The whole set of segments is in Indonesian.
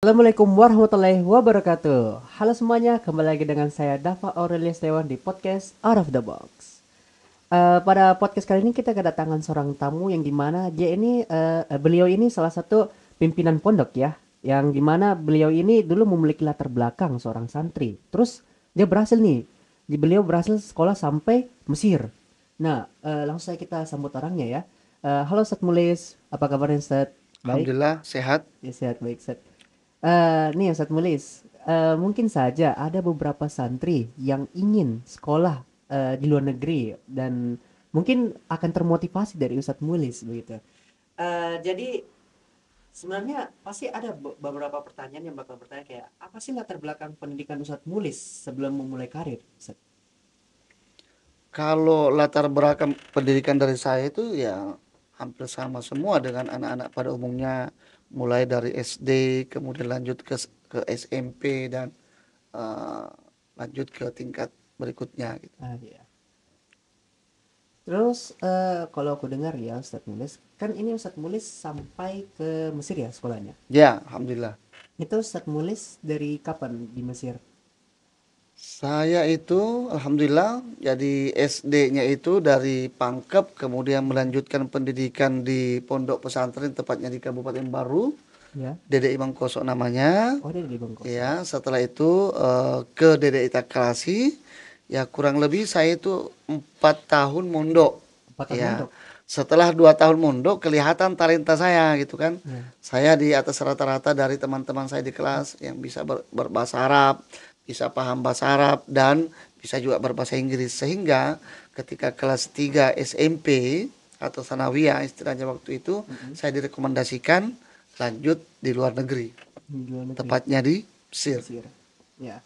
Assalamualaikum warahmatullahi wabarakatuh. Halo semuanya, kembali lagi dengan saya Dava Aurelia Setiawan di podcast Out of the Box. Pada podcast kali ini kita kedatangan seorang tamu yang dimana beliau ini salah satu pimpinan pondok ya, yang dimana beliau ini dulu memiliki latar belakang seorang santri. Terus dia berhasil nih, beliau berhasil sekolah sampai Mesir. Nah, langsung saja kita sambut orangnya ya. Halo Ustadz Mulis, apa kabarnya Ustadz? Baik, Alhamdulillah sehat. ya sehat baik Ustadz. Nih Ustadz Mulis, mungkin saja ada beberapa santri yang ingin sekolah di luar negeri dan mungkin akan termotivasi dari Ustadz Mulis begitu. Jadi sebenarnya pasti ada beberapa pertanyaan yang bakal bertanya kayak apa sih latar belakang pendidikan Ustadz Mulis sebelum memulai karir, Ustadz? Kalau latar belakang pendidikan dari saya itu ya hampir sama semua dengan anak-anak pada umumnya, mulai dari SD kemudian lanjut ke SMP dan eh, lanjut ke tingkat berikutnya gitu. Iya. Terus kalau aku dengar ya Ustadz Mulis, kan ini Ustadz Mulis sampai ke Mesir ya sekolahnya. Ya, alhamdulillah. Itu Ustadz Mulis dari kapan di Mesir? Saya itu alhamdulillah jadi SD-nya itu dari Pangkep kemudian melanjutkan pendidikan di pondok pesantren tepatnya di Kabupaten Baru, Ya. Dede Imam Kosok namanya. Oh, dia di Bengkoso. Ya, setelah itu ke DDI Takrasi. Ya, kurang lebih saya itu 4 tahun mondok. Empatan Ya, mondok. setelah 2 tahun mondok kelihatan talenta saya gitu kan. Ya. Saya di atas rata-rata dari teman-teman saya di kelas yang bisa berbahasa Arab, bisa paham bahasa Arab dan bisa juga berbahasa Inggris. Sehingga ketika kelas 3 SMP atau sanawiyah istilahnya waktu itu Mm-mm. saya direkomendasikan lanjut di luar negeri, Di luar negeri. tepatnya di Mesir. Mesir. Ya.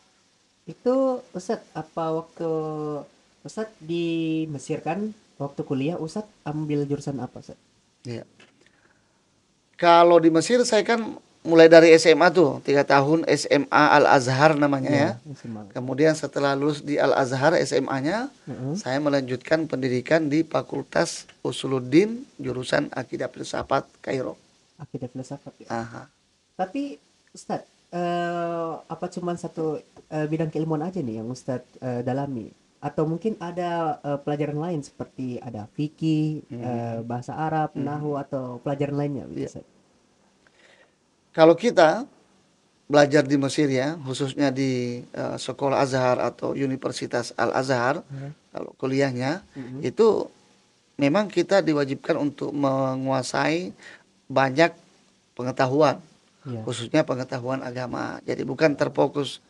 Itu Ustadz apa waktu Ustadz di Mesir kan waktu kuliah Ustadz ambil jurusan apa Ustadz? Ya. Kalau di Mesir saya kan mulai dari SMA tuh, 3 tahun SMA Al Azhar namanya ya. Ya, semangat. Kemudian setelah lulus di Al Azhar SMA-nya, Heeh. saya melanjutkan pendidikan di Fakultas Usuluddin jurusan Akidah Filsafat Kairo. Akidah filsafat ya. Aha. Tapi Ustadz apa cuman satu bidang keilmuan aja nih yang Ustadz dalami? Atau mungkin ada pelajaran lain seperti ada fikih, Hmm. bahasa Arab, Hmm. nahwu atau pelajaran lainnya gitu Ya. Ustadz? Kalau kita belajar di Mesir ya, khususnya di Sekolah Azhar atau Universitas Al Azhar, Ya. kalau kuliahnya Mm-mm. itu memang kita diwajibkan untuk menguasai banyak pengetahuan, Ya. khususnya pengetahuan agama. Jadi bukan terfokus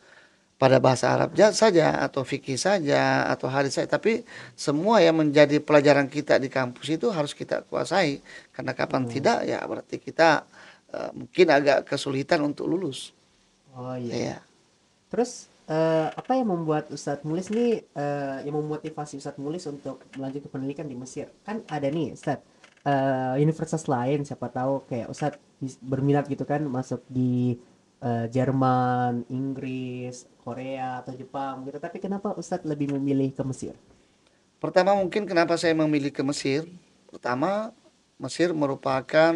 pada bahasa Arab saja atau fikih saja atau hadis saja, tapi semua yang menjadi pelajaran kita di kampus itu harus kita kuasai. Karena kapan Heeh. tidak ya berarti kita mungkin agak kesulitan untuk lulus. Oh iya iya. Ya. Terus apa yang membuat Ustadz Mulis nih yang memotivasi Ustadz Mulis untuk melanjutkan pendidikan di Mesir? Kan ada nih Ustadz universitas lain siapa tahu kayak Ustadz berminat gitu kan masuk di Jerman, Inggris, Korea atau Jepang gitu. Tapi kenapa Ustadz lebih memilih ke Mesir? Pertama mungkin kenapa saya memilih ke Mesir? Pertama, Mesir merupakan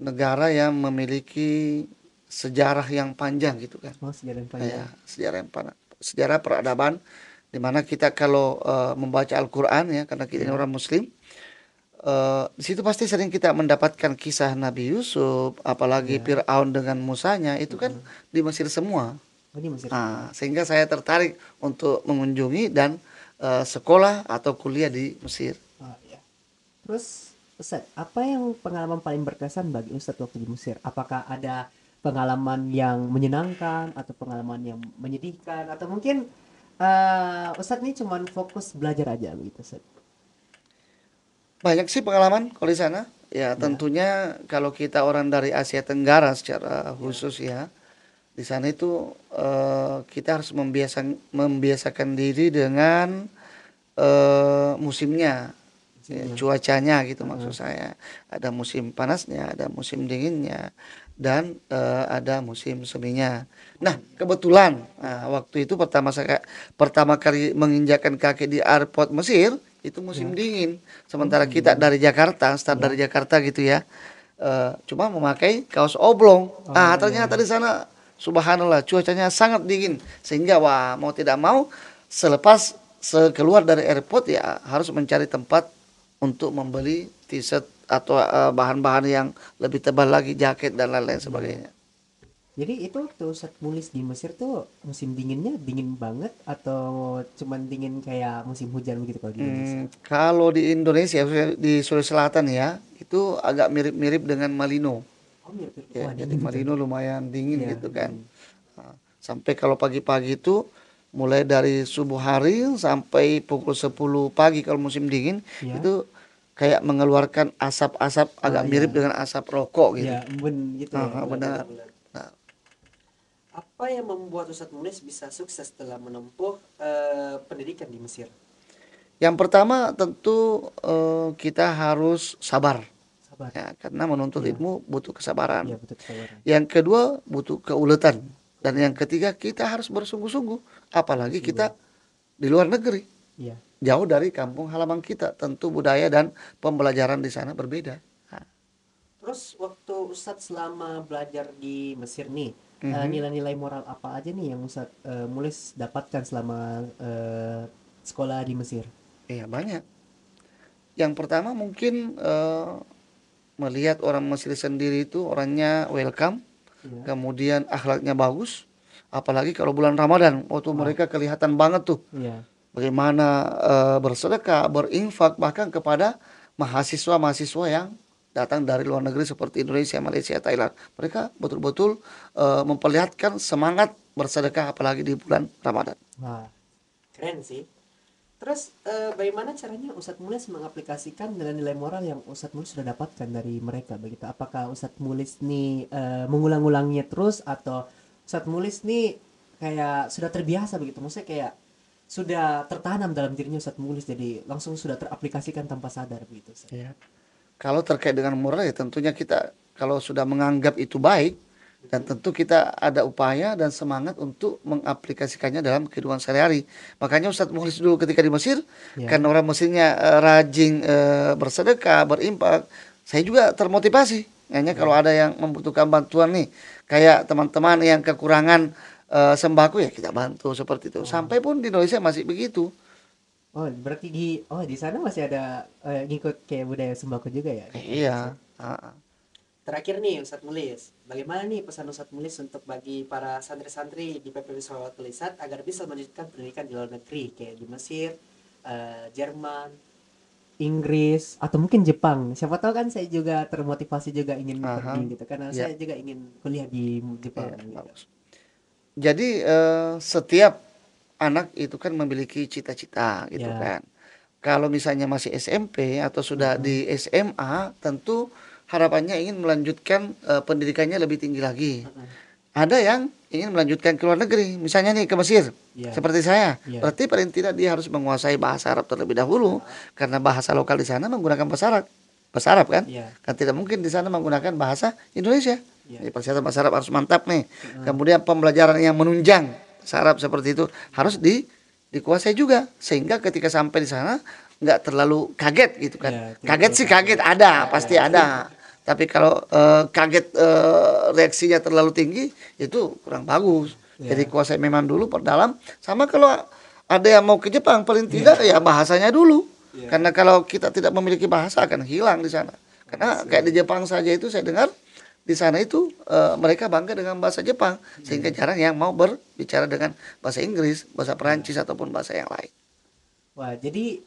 negara yang memiliki sejarah yang panjang gitu kan. Oh, sejarah yang panjang. Ya, sejarah peradaban di mana kita kalau membaca Al-Qur'an ya karena kita ini Ya. orang muslim, di situ pasti sering kita mendapatkan kisah Nabi Yusuf, apalagi Ya. Firaun dengan Musanya itu kan Mm-mm. di Mesir semua. Oh, di Mesir semua. Nah, sehingga saya tertarik untuk mengunjungi dan sekolah atau kuliah di Mesir. Oh, ya. Terus Ustadz, apa yang pengalaman paling berkesan bagi Ustadz waktu di Mesir? Apakah ada pengalaman yang menyenangkan atau pengalaman yang menyedihkan atau mungkin Ustadz ini cuma fokus belajar aja gitu Ustadz? Banyak sih pengalaman kalau di sana. Ya, Ya, tentunya kalau kita orang dari Asia Tenggara secara ya, khusus ya, di sana itu kita harus membiasakan diri dengan musimnya, ya, musimnya. cuacanya gitu Heeh. maksud saya. Ada musim panasnya, ada musim dinginnya, dan ada musim seminya. Oh Nah, iya. kebetulan waktu itu pertama kali menginjakkan kaki di airport Mesir itu musim Ya. dingin. Oh, Sementara musim kita dingin. dari Jakarta, start dari Ya. Jakarta gitu ya. cuma memakai kaos oblong. Oh iya. Ternyata di sana subhanallah cuacanya sangat dingin sehingga wah mau tidak mau selepas keluar dari airport ya harus mencari tempat untuk membeli t-shirt atau bahan-bahan yang lebih tebal lagi, jaket dan lain-lain Iya. sebagainya. Jadi itu waktu Ustadz nulis di Mesir tuh musim dinginnya dingin banget atau cuman dingin kayak musim hujan begitu kalau di Indonesia? Kalau di Indonesia di Sulawesi Selatan ya itu agak mirip-mirip dengan Malino. Oh mirip. Ya, Wah jadi dingin tuh. Marino lumayan dingin Iya gitu kan. dingin. Sampai kalau pagi-pagi itu mulai dari subuh hari sampai pukul 10 pagi kalau musim dingin Iya. itu kayak mengeluarkan asap-asap agak Oh mirip iya. dengan asap rokok gitu. Iya embun gitu ya Benar. bulan-bulan. Nah, Apa yang membuat Ustadz Mulis bisa sukses setelah menempuh pendidikan di Mesir? yang pertama tentu kita harus sabar Sabar. ya karena menuntut Iya. ilmu butuh kesabaran. Iya betul kesabaran. Yang kedua butuh keuletan dan yang Uletan. ketiga kita harus bersungguh-sungguh apalagi Sungguh-sungguh. kita di luar negeri. Iya. Jauh dari kampung halaman kita, tentu budaya dan pembelajaran di sana berbeda. Nah, Terus waktu Ustadz selama belajar di Mesir nih, mhm. nilai-nilai moral apa aja nih yang Ustadz Mulis dapatkan selama sekolah di Mesir? Iya banyak. Yang pertama mungkin melihat orang Mesir sendiri itu orangnya welcome, Iya. kemudian akhlaknya bagus, apalagi kalau bulan Ramadan, waktu Wah, mereka kelihatan banget tuh iya. bagaimana bersedekah, berinfak bahkan kepada mahasiswa-mahasiswa yang datang dari luar negeri seperti Indonesia, Malaysia, Thailand. Mereka betul-betul memperlihatkan semangat bersedekah apalagi di bulan Ramadan. Wah, keren sih. Terus bagaimana caranya Ustadz Mulis mengaplikasikan nilai-nilai moral yang Ustadz Mulis sudah dapatkan dari mereka begitu? Apakah Ustadz Mulis nih mengulang-ulangnya terus atau Ustadz Mulis nih kayak sudah terbiasa begitu? Maksudnya kayak sudah tertanam dalam dirinya Ustadz Mulis jadi langsung sudah teraplikasikan tanpa sadar begitu Ustadz. Ya. Kalau terkait dengan moral ya tentunya kita kalau sudah menganggap itu baik dan tentu kita ada upaya dan semangat untuk mengaplikasikannya dalam kehidupan sehari-hari. Makanya Ustadz Mukhlis dulu ketika di Mesir, Ya, karena orang Mesirnya rajin bersedekah, berimpak, saya juga termotivasi. Hanya kalau ya. ada yang membutuhkan bantuan nih, kayak teman-teman yang kekurangan sembako ya kita bantu seperti itu. Oh. Sampai pun di Indonesia masih begitu. Oh, berarti di sana masih ada ngikut kayak budaya sembako juga ya di Mesir. Iya. Ah, Terakhir nih Ustadz Mulis, bagaimana nih pesan Ustadz Mulis untuk bagi para santri-santri di PPB Salawat Tulisat agar bisa melanjutkan pendidikan di luar negeri kayak di Mesir, Jerman, Inggris atau mungkin Jepang. Siapa tahu kan saya juga termotivasi juga ingin pergi aha. gitu karena Ya, saya juga ingin kuliah di ya, Jepang gitu. bagus. Jadi setiap anak itu kan memiliki cita-cita gitu Ya, kan. Kalau misalnya masih SMP atau sudah heeh, di SMA, tentu harapannya ingin melanjutkan pendidikannya lebih tinggi lagi. heeh. Ada yang ingin melanjutkan ke luar negeri, misalnya nih ke Mesir, Ya, seperti saya. ya, Berarti paling tidak dia harus menguasai bahasa Arab terlebih dahulu, karena bahasa lokal di sana menggunakan bahasa Arab kan? ya, Kan tidak mungkin di sana menggunakan bahasa Indonesia. ya, Jadi persyaratan bahasa Arab harus mantap nih. heeh. Kemudian pembelajaran yang menunjang bahasa Arab seperti itu harus dikuasai juga, sehingga ketika sampai di sana nggak terlalu kaget gitu kan. Ya, tidak Kaget terlalu sih kaget kaget. ada, Ya, pasti ada. Tapi kalau kaget reaksinya terlalu tinggi itu kurang bagus. Jadi ya, kuasai memang dulu perdalam. Sama kalau ada yang mau ke Jepang paling tidak ya, ya bahasanya dulu. ya. Karena kalau kita tidak memiliki bahasa akan hilang di sana. I Karena kayak di see. Jepang saja itu saya dengar di sana itu mereka bangga dengan bahasa Jepang sehingga Iya. jarang yang mau berbicara dengan bahasa Inggris, bahasa Ya. Perancis ataupun bahasa yang lain. Wah, jadi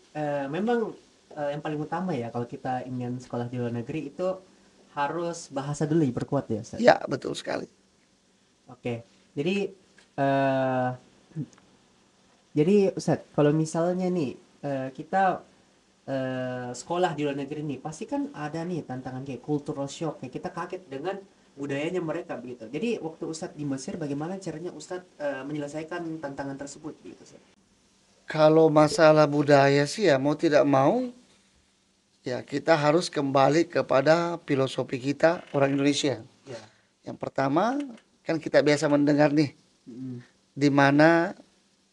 memang yang paling utama ya kalau kita ingin sekolah di luar negeri itu harus bahasa dulu diperkuat ya, Ustaz. Ya, betul sekali. Oke. Jadi eh Ustaz, kalau misalnya nih kita sekolah di luar negeri nih, pasti kan ada nih tantangan kayak cultural shock, kayak kita kaget dengan budayanya mereka begitu. Jadi waktu Ustaz di Mesir, bagaimana caranya Ustaz menyelesaikan tantangan tersebut gitu, Ustaz? Kalau masalah budaya sih ya mau tidak mau ya kita harus kembali kepada filosofi kita orang Indonesia. Ya. Yang pertama kan kita biasa mendengar nih Mm-mm. di mana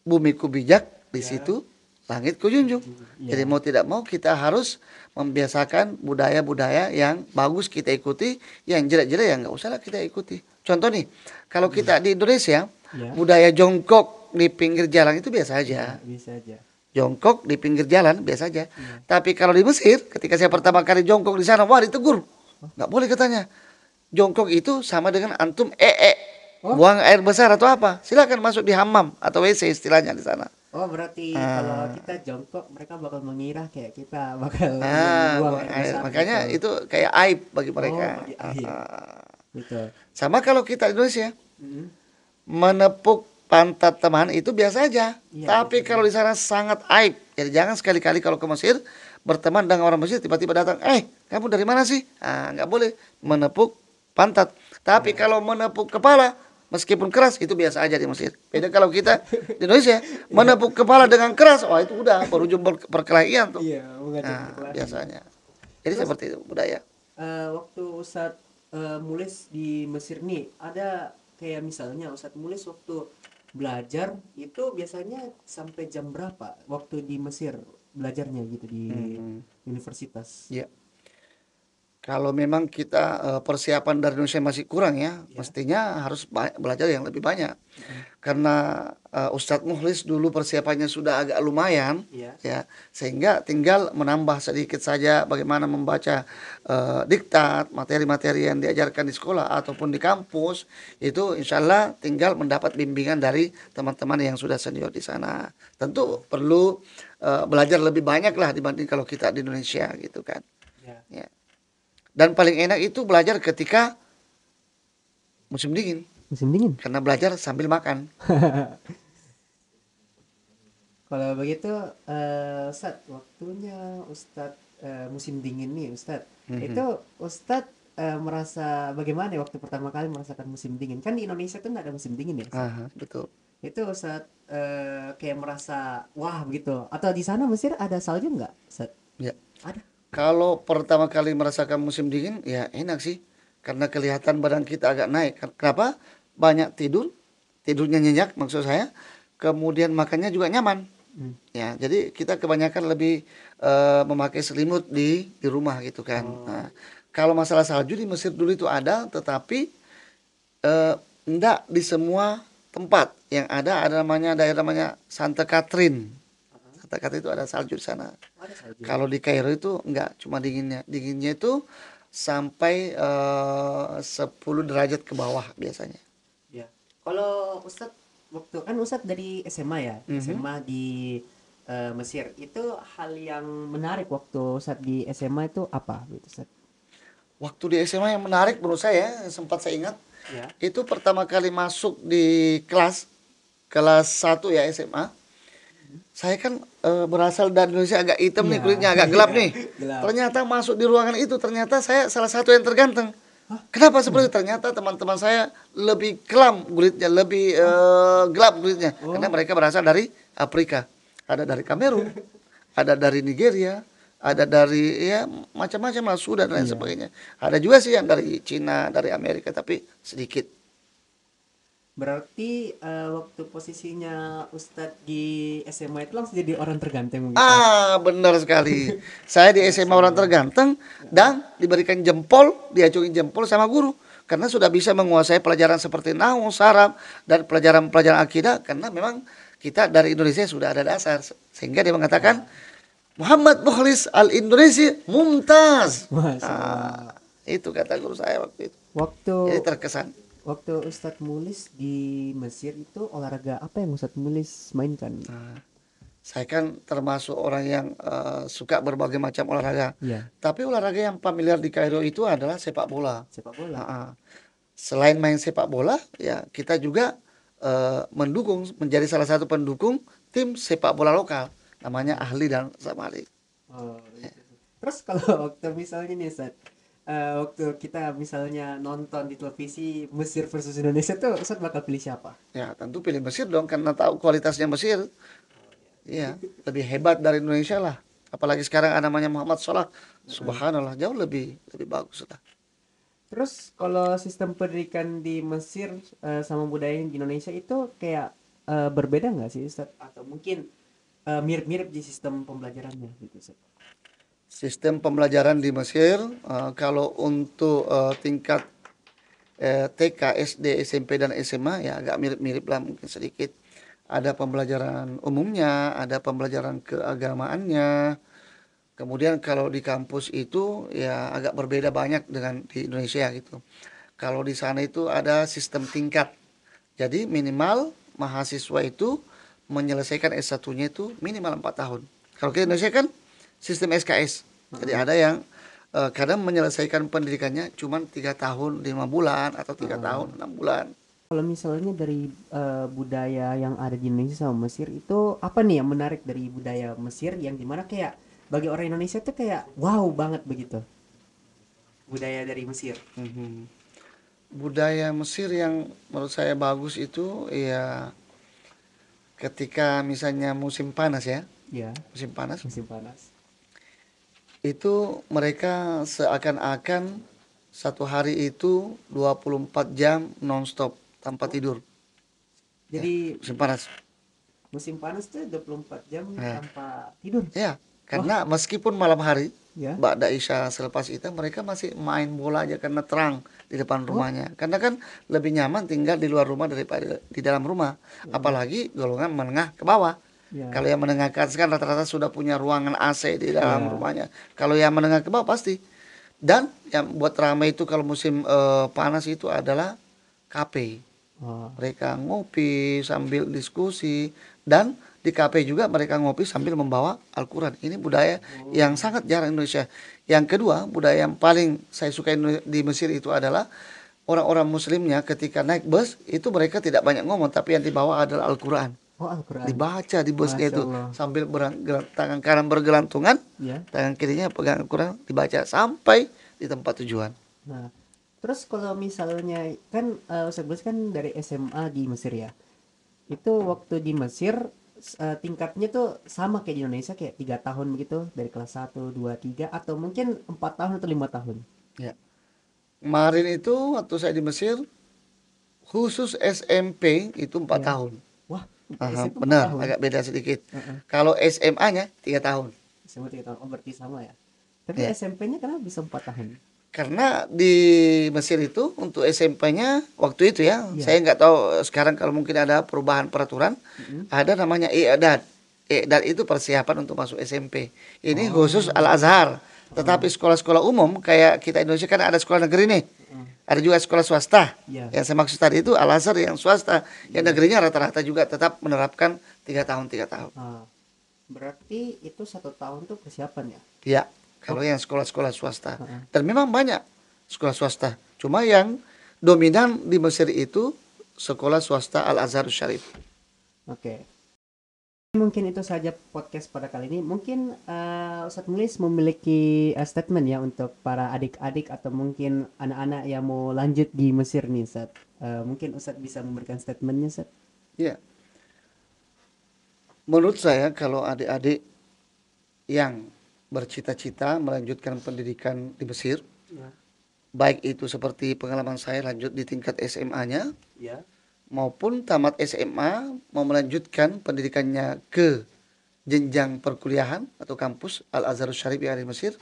bumiku bijak di Ya. situ langit kujunjung. Jadi Iya. mau tidak mau kita harus membiasakan budaya-budaya yang bagus kita ikuti, yang jelek-jelek ya nggak usah lah kita ikuti. Contoh nih, kalau kita di Indonesia, Iya. budaya jongkok di pinggir jalan itu biasa Iya, aja. bisa aja. Jongkok di pinggir jalan biasa aja. Iya. Tapi kalau di Mesir, ketika saya pertama kali jongkok di sana, wah ditegur. Nggak boleh katanya. Jongkok itu sama dengan antum Oh, buang air besar atau apa. Silakan masuk di hammam atau WC istilahnya di sana. oh berarti kalau Ah, kita jongkok mereka bakal mengira kayak kita bakal buang buang air air. besar Makanya gitu. itu kayak aib bagi Oh, mereka. bagi air. Gitu. Sama kalau kita di Indonesia, Mm. menepuk pantat teman itu biasa aja. Iya, Tapi biasa kalau aja. di sana sangat aib. Jadi jangan sekali-kali kalau ke Mesir berteman dengan orang Mesir tiba-tiba datang, kamu dari mana sih? Nggak boleh menepuk pantat. Tapi Iya. kalau menepuk kepala, meskipun keras itu biasa aja di Mesir. Beda kalau kita di Indonesia menepuk kepala dengan keras, wah itu udah berujung perkelahian tuh. Iya, mengajak Nah, berkelahi. biasanya. Jadi Terus seperti itu budaya. waktu Ustadz Mulis di Mesir nih, ada kayak misalnya Ustadz Mulis waktu belajar itu biasanya sampai jam berapa waktu di Mesir belajarnya gitu di Hmm, universitas? ya. Kalau memang kita persiapan dari Indonesia masih kurang ya, Ya. mestinya harus belajar yang lebih banyak. Mm. Karena Ustadz Mukhlis dulu persiapannya sudah agak lumayan, Iya. ya, sehingga tinggal menambah sedikit saja bagaimana membaca diktat, materi-materi yang diajarkan di sekolah ataupun di kampus, itu insya Allah tinggal mendapat bimbingan dari teman-teman yang sudah senior di sana. Tentu perlu belajar lebih banyak lah dibanding kalau kita di Indonesia gitu kan. Ya. Ya. Dan paling enak itu belajar ketika musim dingin, Musim dingin. karena belajar sambil makan. Kalau begitu, Ustadz, waktunya Ustadz musim dingin nih, Ustadz. Mhm. Itu Ustadz merasa bagaimana ya waktu pertama kali merasakan musim dingin? Kan di Indonesia tuh nggak ada musim dingin ya, Ustadz. Betul. Itu Ustadz kayak merasa wah begitu. Atau di sana Mesir ada salju nggak, Ustadz? Ya. Ada. Kalau pertama kali merasakan musim dingin, ya enak sih. Karena kelihatan badan kita agak naik. Kenapa? Banyak tidur, tidurnya nyenyak maksud saya. Kemudian makannya juga nyaman. Hmm. Ya, jadi kita kebanyakan lebih memakai selimut di rumah gitu kan. Oh, Nah, kalau masalah salju di Mesir dulu itu ada, tetapi enggak di semua tempat. Yang ada namanya daerah namanya Santa Catherine. Santa Catherine itu ada salju di sana. ada salju. Kalau di Kairo itu enggak, cuma dinginnya. Dinginnya itu sampai 10 derajat ke bawah biasanya. Ya. Kalau Ustadz waktu kan Ustadz dari SMA ya, Mhm. SMA di Mesir. Itu hal yang menarik waktu Ustadz di SMA itu apa gitu, Ustadz? Waktu di SMA yang menarik menurut saya, yang sempat saya ingat, Ya. itu pertama kali masuk di kelas 1 ya SMA. Saya kan berasal dari Indonesia agak hitam nih Iya, kulitnya, agak iya, gelap nih. gelap. Ternyata masuk di ruangan itu, ternyata saya salah satu yang terganteng. Kenapa seperti itu? Ternyata teman-teman saya lebih kelam kulitnya, lebih gelap kulitnya. Karena Oh, mereka berasal dari Afrika. Ada dari Kamerun, ada dari Nigeria, ada dari ya macam-macam lah, Sudan dan lain iya. sebagainya. Ada juga sih yang dari Cina, dari Amerika, tapi sedikit. Berarti waktu posisinya Ustadz di SMA itu langsung jadi orang terganteng begitu. Benar sekali. Saya di SMA Masya orang Allah. terganteng dan diberikan jempol, diacungin jempol sama guru. Karena sudah bisa menguasai pelajaran seperti nahwu, saraf, dan pelajaran-pelajaran akidah. Karena memang kita dari Indonesia sudah ada dasar. Sehingga dia mengatakan, Wah, Muhammad Mukhlis al-Indonesia Mumtaz. Masya Nah, Allah. itu kata guru saya waktu itu. Waktu Jadi terkesan. waktu Ustadz Mulis di Mesir itu olahraga apa yang Ustadz Mulis mainkan? Nah, saya kan termasuk orang yang suka berbagai macam olahraga. Iya, Tapi olahraga yang familiar di Kairo itu adalah sepak bola. sepak bola. Nah, selain main sepak bola, ya kita juga mendukung, menjadi salah satu pendukung tim sepak bola lokal. Namanya Ahli dan Zamalek. Oh, gitu. Terus kalau waktu misalnya nih Ustadz, waktu kita misalnya nonton di televisi Mesir versus Indonesia tuh Ustadz bakal pilih siapa? Ya tentu pilih Mesir dong, karena tahu kualitasnya Mesir. Iya, lebih hebat dari Indonesia lah. Apalagi sekarang ada namanya Muhammad Salah. Subhanallah, jauh lebih bagus lah. Terus kalau sistem pendidikan di Mesir sama budaya di Indonesia itu kayak berbeda nggak sih Ustadz? Atau mungkin Mirip-mirip di sistem pembelajarannya gitu Ustaz. Sistem pembelajaran di Mesir, kalau untuk tingkat TK, SD, SMP, dan SMA ya agak mirip-mirip lah mungkin sedikit. Ada pembelajaran umumnya, ada pembelajaran keagamaannya. Kemudian kalau di kampus itu ya agak berbeda banyak dengan di Indonesia gitu. Kalau di sana itu ada sistem tingkat. Jadi minimal mahasiswa itu menyelesaikan S1-nya itu minimal 4 tahun. Kalau di Indonesia kan sistem SKS. Jadi Heeh, ada yang kadang menyelesaikan pendidikannya cuma 3 tahun 5 bulan atau 3 heeh. tahun 6 bulan. Kalau misalnya dari budaya yang ada di Indonesia sama Mesir itu apa nih yang menarik dari budaya Mesir yang dimana kayak bagi orang Indonesia tuh kayak wow banget begitu budaya dari Mesir. Mhm. Budaya Mesir yang menurut saya bagus itu ya ketika misalnya musim panas ya, Ya, musim panas musim panas. itu mereka seakan-akan satu hari itu 24 jam nonstop tanpa Oh, tidur ya, jadi musim panas. musim panas tuh 24 jam Nah, tanpa tidur. ya, Wah, karena meskipun malam hari, ya. Ba'da Isya selepas itu mereka masih main bola aja karena terang di depan Oh, rumahnya. Karena kan lebih nyaman tinggal di luar rumah daripada di dalam rumah. heeh, Apalagi golongan menengah ke bawah. ya. Kalau yang menengah ke atas kan rata-rata sudah punya ruangan AC di dalam Ya. rumahnya. Kalau yang menengah ke bawah pasti. Dan yang buat ramai itu kalau musim panas itu adalah kafe. Oh, Mereka ngopi sambil diskusi dan di kafe juga mereka ngopi sambil membawa Al-Quran. Ini budaya yang oh, sangat jarang Indonesia. Yang kedua, budaya yang paling saya suka di Mesir itu adalah orang-orang muslimnya ketika naik bus itu mereka tidak banyak ngomong tapi yang dibawa adalah Al-Quran. oh Al-Quran. Dibaca di busnya Masya itu Allah. sambil tangan kanan bergelantungan, Ya. tangan kirinya pegang Al-Quran dibaca sampai di tempat tujuan. Nah, terus kalau misalnya kan Ustaz Bus kan dari SMA di Mesir ya. Itu waktu di Mesir tingkatnya tuh sama kayak di Indonesia kayak 3 tahun begitu dari kelas 1, 2, 3 atau mungkin 4 tahun atau 5 tahun. Ya. Kemarin itu waktu saya di Mesir khusus SMP itu 4 Ya. tahun. Wah, Aha, SMP 4 benar, tahun. agak beda sedikit. Heeh. Kalau SMA-nya 3 tahun. SMA 3 tahun. Oh, berarti sama ya. Tapi Ya. SMP-nya kenapa bisa 4 tahun? Karena di Mesir itu untuk SMP-nya waktu itu ya, Iya. saya nggak tahu sekarang kalau mungkin ada perubahan peraturan, Mm-mm. ada namanya i'dad. I'dad itu persiapan untuk masuk SMP. Ini khusus Oh. Al-Azhar. Heeh. Tetapi sekolah-sekolah umum kayak kita Indonesia kan ada sekolah negeri nih. Heeh. Ada juga sekolah swasta. Iya. Yang saya maksud tadi itu Al-Azhar yang swasta. Yang Iya. negerinya rata-rata juga tetap menerapkan 3 tahun 3 tahun. Ah, berarti itu 1 tahun tuh persiapan ya? Ya, Oh. kalau yang sekolah-sekolah swasta. Heeh. Dan memang banyak sekolah swasta. Cuma yang dominan di Mesir itu sekolah swasta Al-Azhar Syarif. Oke. Mungkin itu saja podcast pada kali ini. Mungkin Ustadz Mulis memiliki statement ya untuk para adik-adik atau mungkin anak-anak yang mau lanjut di Mesir nih, Ustadz. Mungkin Ustadz bisa memberikan statementnya, Ustadz. Ya, menurut saya kalau adik-adik yang bercita-cita melanjutkan pendidikan di Mesir, Ya, baik itu seperti pengalaman saya lanjut di tingkat SMA-nya, ya, maupun tamat SMA mau melanjutkan pendidikannya ke jenjang perkuliahan atau kampus Al-Azhar Syarif yang ada di Mesir.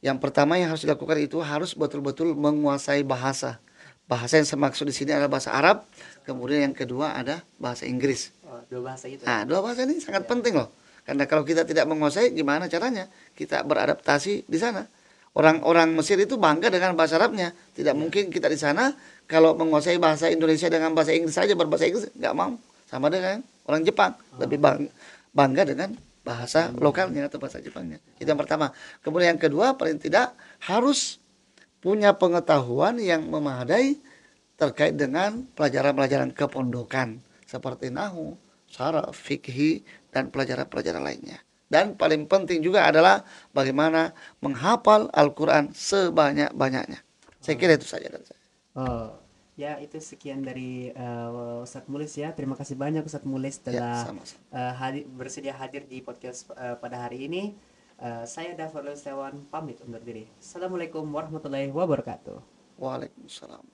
Yang pertama yang harus dilakukan itu harus betul-betul menguasai bahasa. Bahasa yang saya maksud di sini adalah bahasa Arab, kemudian yang kedua ada bahasa Inggris. oh, dua bahasa itu ya. Nah, dua bahasa ini sangat Ya, penting loh. Karena kalau kita tidak menguasai, gimana caranya kita beradaptasi di sana? Orang-orang Mesir itu bangga dengan bahasa Arabnya. Tidak ya. mungkin kita di sana kalau menguasai bahasa Indonesia dengan bahasa Inggris saja berbahasa Inggris nggak mau. Sama dengan orang Jepang, lebih Oh, bangga dengan bahasa bahasanya. lokalnya atau bahasa Jepangnya. Itu yang pertama. Kemudian yang kedua, paling tidak harus punya pengetahuan yang memadai terkait dengan pelajaran-pelajaran kepondokan seperti nahu, saraf, fikih, dan pelajaran-pelajaran lainnya. Dan paling penting juga adalah bagaimana menghafal Al-Quran sebanyak-banyaknya. Saya kira Oh, itu saja dari saya. oh. Ya, itu sekian dari Ustadz Mulis ya. Terima kasih banyak Ustadz Mulis Ya, telah sama-sama. bersedia hadir di podcast pada hari ini. Saya Dafarul Setiawan pamit undur diri. Assalamualaikum warahmatullahi wabarakatuh. Waalaikumsalam.